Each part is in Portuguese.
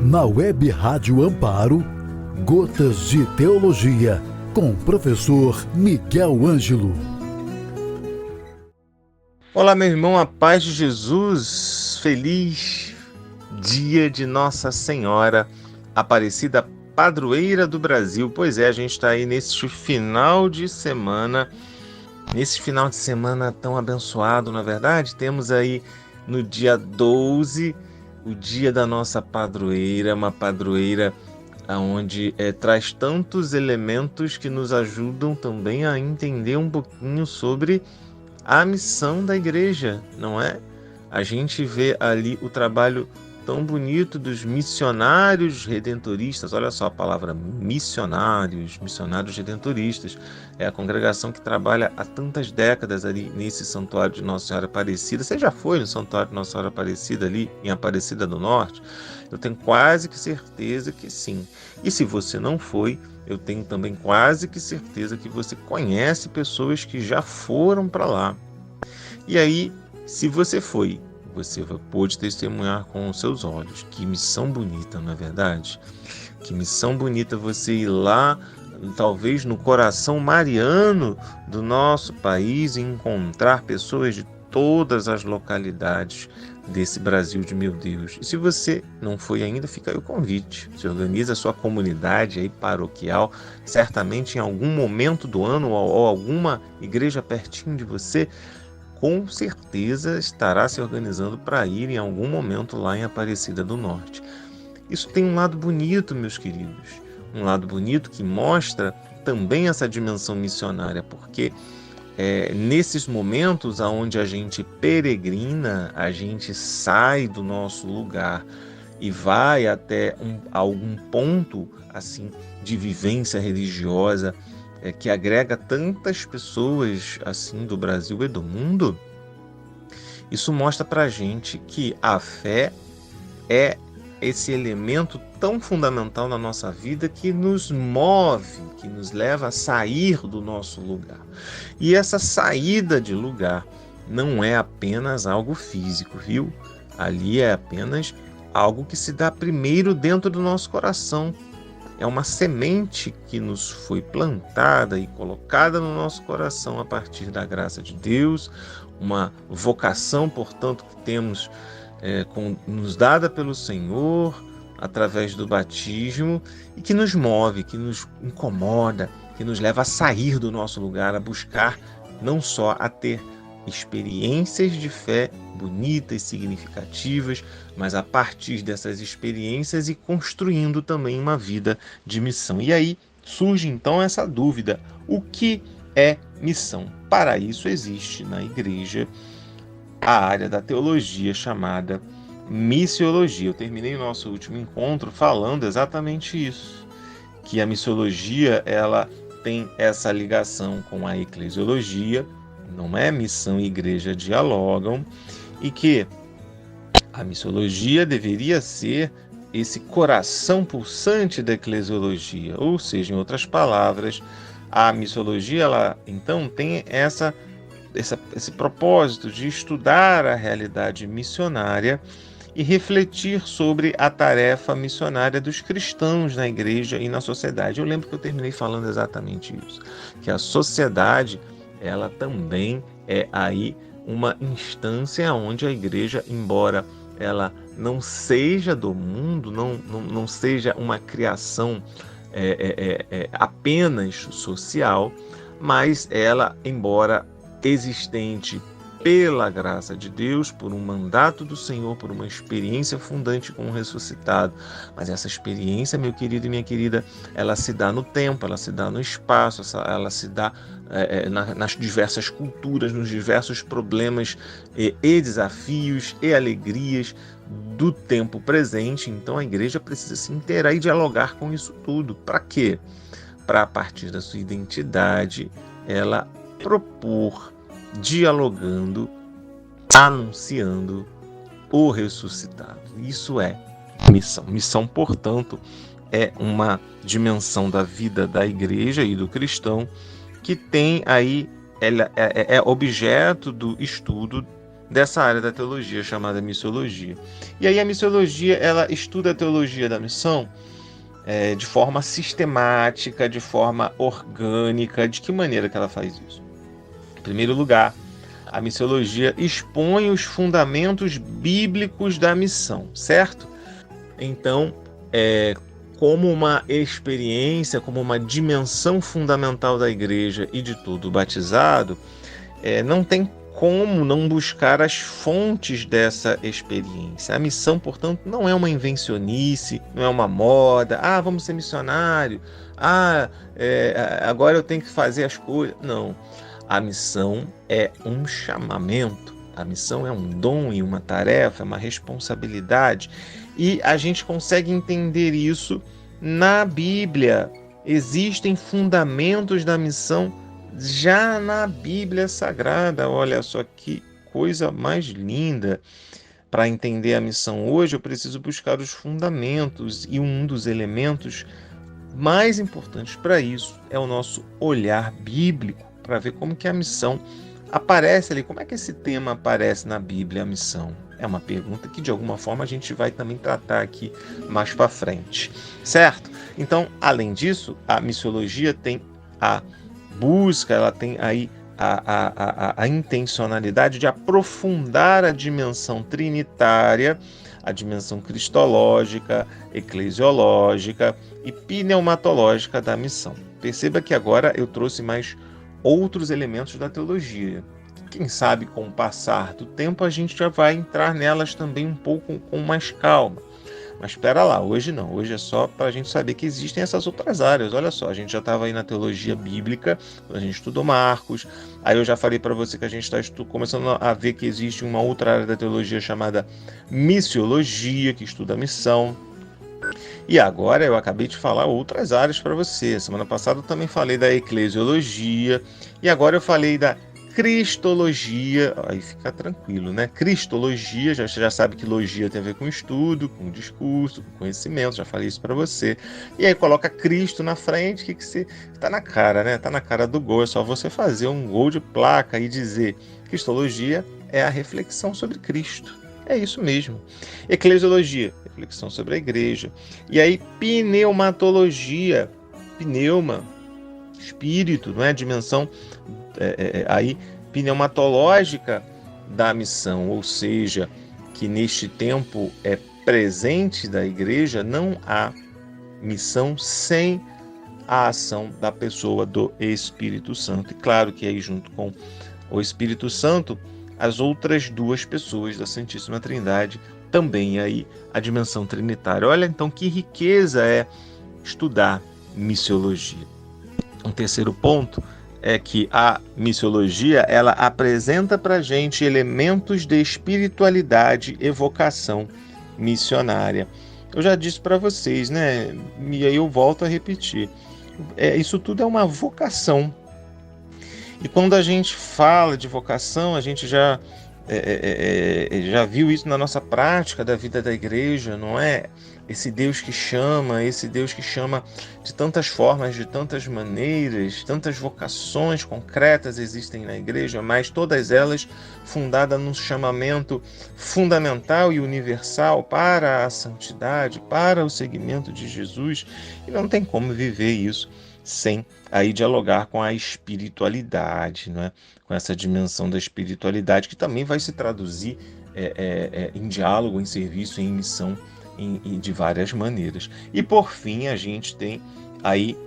Na Web Rádio Amparo, Gotas de Teologia, com o professor Miguel Ângelo. Olá, meu irmão, a paz de Jesus, feliz dia de Nossa Senhora Aparecida, padroeira do Brasil. Pois é, a gente está aí nesse final de semana tão abençoado, na verdade. Temos aí no dia 12, o dia da nossa padroeira, uma padroeira onde traz tantos elementos que nos ajudam também a entender um pouquinho sobre a missão da igreja, não é? A gente vê ali o trabalho tão bonito dos missionários redentoristas. Olha só a palavra missionários redentoristas. É a congregação que trabalha há tantas décadas ali nesse santuário de Nossa Senhora Aparecida. Você já foi no santuário de Nossa Senhora Aparecida ali em Aparecida do Norte? Eu tenho quase que certeza que sim. E se você não foi, eu tenho também quase que certeza que você conhece pessoas que já foram para lá. E aí, se você foi, você pôde testemunhar com os seus olhos. Que missão bonita, não é verdade? Que missão bonita você ir lá, talvez no coração mariano do nosso país, e encontrar pessoas de todas as localidades desse Brasil de meu Deus. E se você não foi ainda, fica aí o convite. Se organiza a sua comunidade aí paroquial, certamente em algum momento do ano ou alguma igreja pertinho de você, com certeza estará se organizando para ir em algum momento lá em Aparecida do Norte. Isso tem um lado bonito, meus queridos, um lado bonito que mostra também essa dimensão missionária, porque nesses momentos onde a gente peregrina, a gente sai do nosso lugar e vai até algum ponto assim de vivência religiosa, que agrega tantas pessoas assim do Brasil e do mundo. Isso mostra para a gente que a fé é esse elemento tão fundamental na nossa vida que nos move, que nos leva a sair do nosso lugar. E essa saída de lugar não é apenas algo físico, viu? Ali é apenas algo que se dá primeiro dentro do nosso coração. É uma semente que nos foi plantada e colocada no nosso coração a partir da graça de Deus, uma vocação, portanto, que temos nos dada pelo Senhor através do batismo e que nos move, que nos incomoda, que nos leva a sair do nosso lugar, a buscar não só a ter experiências de fé bonitas, significativas, mas a partir dessas experiências e construindo também uma vida de missão. E aí surge então essa dúvida: o que é missão? Para isso existe na igreja a área da teologia chamada missiologia. Eu terminei o nosso último encontro falando exatamente isso, que a missiologia ela tem essa ligação com a eclesiologia, não é? Missão e igreja dialogam, e que a missiologia deveria ser esse coração pulsante da eclesiologia, ou seja, em outras palavras, a missiologia ela então tem esse propósito de estudar a realidade missionária e refletir sobre a tarefa missionária dos cristãos na igreja e na sociedade. Eu lembro que eu terminei falando exatamente isso, que a sociedade ela também é aí uma instância onde a igreja, embora ela não seja do mundo, não seja uma criação apenas social, mas ela, embora existente pela graça de Deus, por um mandato do Senhor, por uma experiência fundante com o ressuscitado. Mas essa experiência, meu querido e minha querida, ela se dá no tempo, ela se dá no espaço, ela se dá nas diversas culturas, nos diversos problemas e desafios e alegrias do tempo presente. Então a igreja precisa se inteirar e dialogar com isso tudo. Para quê? Para, a partir da sua identidade, ela propor, dialogando, anunciando o ressuscitado. Isso é missão. Missão, portanto, é uma dimensão da vida da igreja e do cristão que tem aí, ela é objeto do estudo dessa área da teologia chamada missiologia. E aí a missiologia, ela estuda a teologia da missão de forma sistemática, de forma orgânica. De que maneira que ela faz isso? Em primeiro lugar, a missiologia expõe os fundamentos bíblicos da missão, certo? Então, como uma experiência, como uma dimensão fundamental da igreja e de todo batizado, não tem como não buscar as fontes dessa experiência. A missão, portanto, não é uma invencionice, não é uma moda. Vamos ser missionário. Agora eu tenho que fazer as coisas. Não. A missão é um chamamento. A missão é um dom e uma tarefa, é uma responsabilidade. E a gente consegue entender isso na Bíblia. Existem fundamentos da missão já na Bíblia Sagrada. Olha só que coisa mais linda. Para entender a missão hoje, eu preciso buscar os fundamentos, e um dos elementos mais importantes para isso é o nosso olhar bíblico, para ver como que a missão aparece ali. Como é que esse tema aparece na Bíblia, a missão? É uma pergunta que, de alguma forma, a gente vai também tratar aqui mais para frente, certo? Então, além disso, a missiologia tem a busca, ela tem aí a intencionalidade de aprofundar a dimensão trinitária, a dimensão cristológica, eclesiológica e pneumatológica da missão. Perceba que agora eu trouxe mais outros elementos da teologia. Quem sabe, com o passar do tempo, a gente já vai entrar nelas também um pouco com mais calma. Mas espera lá, hoje não. Hoje é só para a gente saber que existem essas outras áreas. Olha só, a gente já estava aí na teologia bíblica, quando a gente estudou Marcos. Aí eu já falei para você que a gente está começando a ver que existe uma outra área da teologia chamada missiologia, que estuda a missão. E agora eu acabei de falar outras áreas para você. Semana passada eu também falei da eclesiologia. E agora eu falei da cristologia. Aí fica tranquilo, né? Cristologia, você já sabe que logia tem a ver com estudo, com discurso, com conhecimento. Já falei isso para você. E aí coloca Cristo na frente, que você tá na cara, né? Tá na cara do gol. É só você fazer um gol de placa e dizer: cristologia é a reflexão sobre Cristo. É isso mesmo. Eclesiologia, reflexão sobre a igreja. E aí, pneumatologia, pneuma, espírito, não é? Dimensão aí pneumatológica da missão, ou seja, que neste tempo presente da igreja não há missão sem a ação da pessoa do Espírito Santo. E claro que aí, junto com o Espírito Santo, as outras duas pessoas da Santíssima Trindade, também aí a dimensão trinitária. Olha então que riqueza é estudar missiologia. Um terceiro ponto é que a missiologia, ela apresenta para a gente elementos de espiritualidade e vocação missionária. Eu já disse para vocês, né? E aí eu volto a repetir. Isso tudo é uma vocação. E quando a gente fala de vocação, a gente já viu isso na nossa prática da vida da igreja, não é? Esse Deus que chama de tantas formas, de tantas maneiras, tantas vocações concretas existem na igreja, mas todas elas fundadas num chamamento fundamental e universal para a santidade, para o seguimento de Jesus, e não tem como viver isso sem aí dialogar com a espiritualidade, não é? Com essa dimensão da espiritualidade que também vai se traduzir em diálogo, em serviço, em missão, de várias maneiras. E por fim a gente tem aí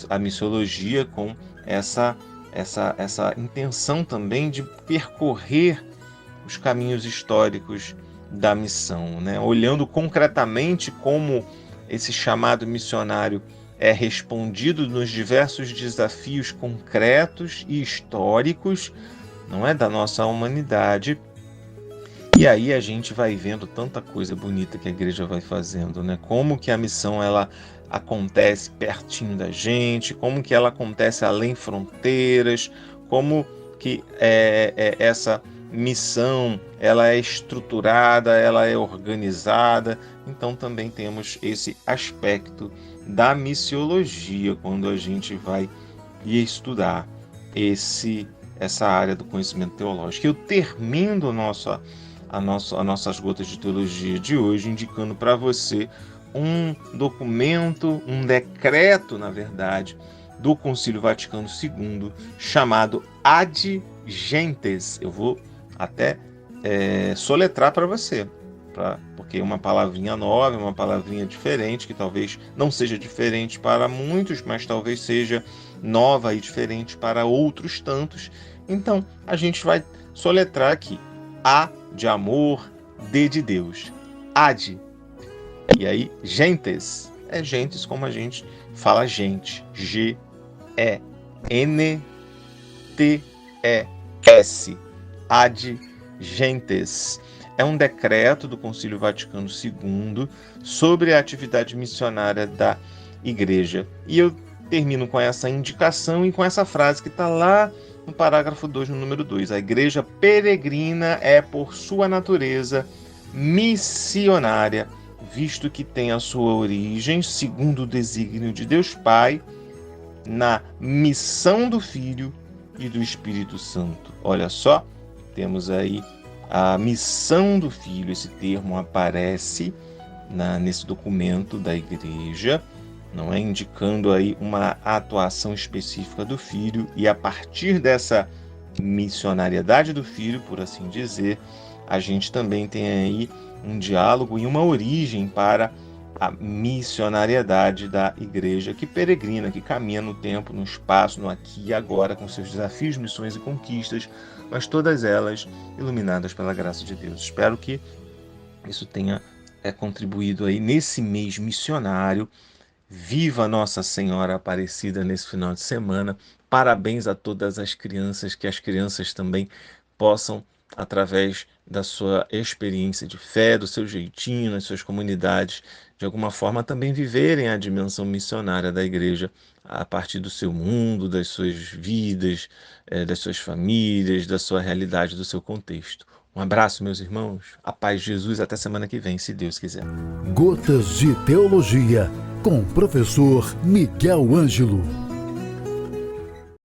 a missiologia com essa intenção também de percorrer os caminhos históricos da missão, né? Olhando concretamente como esse chamado missionário é respondido nos diversos desafios concretos e históricos, não é, da nossa humanidade. E aí a gente vai vendo tanta coisa bonita que a igreja vai fazendo, né? Como que a missão ela acontece pertinho da gente, como que ela acontece além fronteiras, como que essa missão ela é estruturada, ela é organizada. Então também temos esse aspecto da missiologia quando a gente vai estudar essa área do conhecimento teológico. Eu termino as nossas gotas de teologia de hoje indicando para você um documento, um decreto, na verdade, do Concílio Vaticano II, chamado Ad Gentes. Eu vou até soletrar para você, porque é uma palavrinha nova, uma palavrinha diferente, que talvez não seja diferente para muitos, mas talvez seja nova e diferente para outros tantos. Então, a gente vai soletrar aqui. A de amor, D de Deus. Ad. E aí, gentes. É gentes como a gente fala gente. G-E-N-T-E-S. Ad gentes. É um decreto do Concílio Vaticano II sobre a atividade missionária da Igreja. E eu termino com essa indicação e com essa frase que está lá no parágrafo 2, no número 2. A Igreja peregrina é, por sua natureza, missionária, visto que tem a sua origem, segundo o desígnio de Deus Pai, na missão do Filho e do Espírito Santo. Olha só, temos aí a missão do Filho. Esse termo aparece nesse documento da Igreja, não é, indicando aí uma atuação específica do Filho, e a partir dessa missionariedade do Filho, por assim dizer, a gente também tem aí um diálogo e uma origem para a missionariedade da Igreja que peregrina, que caminha no tempo, no espaço, no aqui e agora, com seus desafios, missões e conquistas, mas todas elas iluminadas pela graça de Deus. Espero que isso tenha contribuído aí nesse mês missionário. Viva Nossa Senhora Aparecida nesse final de semana. Parabéns a todas as crianças, que as crianças também possam, através da sua experiência de fé, do seu jeitinho, nas suas comunidades, de alguma forma também viverem a dimensão missionária da Igreja a partir do seu mundo, das suas vidas, das suas famílias, da sua realidade, do seu contexto. Um abraço, meus irmãos. A paz de Jesus. Até semana que vem, se Deus quiser. Gotas de Teologia, com o professor Miguel Ângelo.